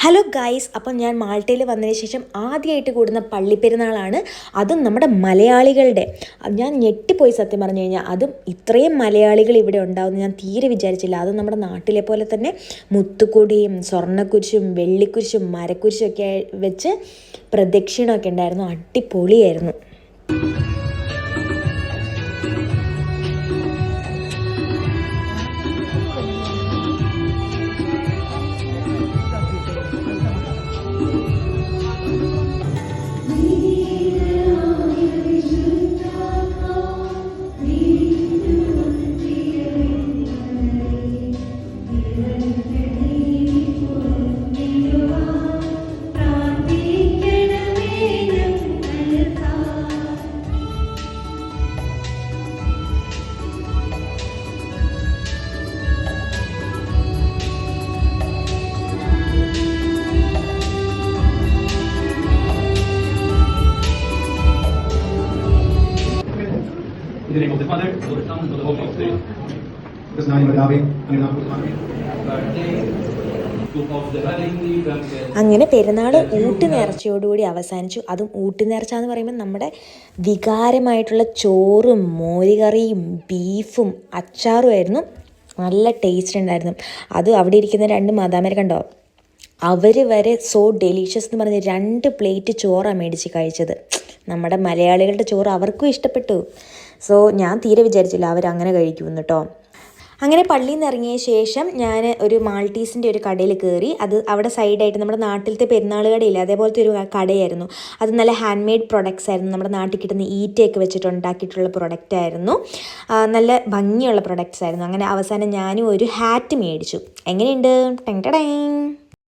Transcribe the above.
Hello guys, അപ്പം ഞാൻ മാൾട്ടയിൽ വന്നതിന് ശേഷം ആദ്യമായിട്ട് കൂടുന്ന പള്ളിപ്പെരുന്നാളാണ്. അതും നമ്മുടെ മലയാളികളുടെ. ഞാൻ ഞെട്ടിപ്പോയി സത്യം പറഞ്ഞു കഴിഞ്ഞാൽ. അതും ഇത്രയും മലയാളികൾ ഇവിടെ ഉണ്ടാവുമെന്ന് ഞാൻ തീരെ വിചാരിച്ചില്ല. അതും നമ്മുടെ നാട്ടിലെ പോലെ തന്നെ മുത്തുക്കൊടിയും സ്വർണ്ണക്കുരിശും വെള്ളിക്കുരിശും മരക്കുരിശും ഒക്കെ വെച്ച് പ്രദക്ഷിണമൊക്കെ ഉണ്ടായിരുന്നു. അടിപൊളിയായിരുന്നു. In the name of the Father, of the Son, and of the Holy Spirit. അങ്ങനെ പെരുന്നാൾ ഊട്ടുനേർച്ചയോടുകൂടി അവസാനിച്ചു. അതും ഊട്ടുനേർച്ച എന്ന് പറയുമ്പോൾ നമ്മുടെ വികാരമായിട്ടുള്ള ചോറും മോരുകറിയും ബീഫും അച്ചാറും ആയിരുന്നു. നല്ല ടേസ്റ്റ് ഉണ്ടായിരുന്നു. അത് അവിടെ ഇരിക്കുന്ന രണ്ട് മാതാമരെ കണ്ടോ, അവർ വരെ സോ ഡെലീഷ്യസ് എന്ന് പറഞ്ഞ് 2 പ്ലേറ്റ് ചോറാണ് മേടിച്ച് കഴിച്ചത്. നമ്മുടെ മലയാളികളുടെ ചോറ് അവർക്കും ഇഷ്ടപ്പെട്ടു. സോ ഞാൻ തീരെ വിചാരിച്ചില്ല അവരങ്ങനെ കഴിക്കുമെന്ന് കേട്ടോ. അങ്ങനെ പള്ളിയിൽ നിന്ന് ഇറങ്ങിയ ശേഷം ഞാൻ ഒരു മാൾട്ടീസിൻ്റെ ഒരു കടയിൽ കയറി. അത് അവിടെ സൈഡായിട്ട് നമ്മുടെ നാട്ടിലത്തെ പെരുന്നാൾ കടയില്ല, അതേപോലത്തെ ഒരു കടയായിരുന്നു. അത് നല്ല ഹാൻഡ് മെയ്ഡ് പ്രൊഡക്ട്സ് ആയിരുന്നു. നമ്മുടെ നാട്ടിൽ കിട്ടുന്ന ഈറ്റയൊക്കെ വെച്ചിട്ട് ഉണ്ടാക്കിയിട്ടുള്ള പ്രൊഡക്റ്റ് ആയിരുന്നു. നല്ല ഭംഗിയുള്ള പ്രൊഡക്ട്സ് ആയിരുന്നു. അങ്ങനെ അവസാനം ഞാനും ഒരു ഹാറ്റ് മേടിച്ചു. എങ്ങനെയുണ്ട്? ടെങ് ടെങ്.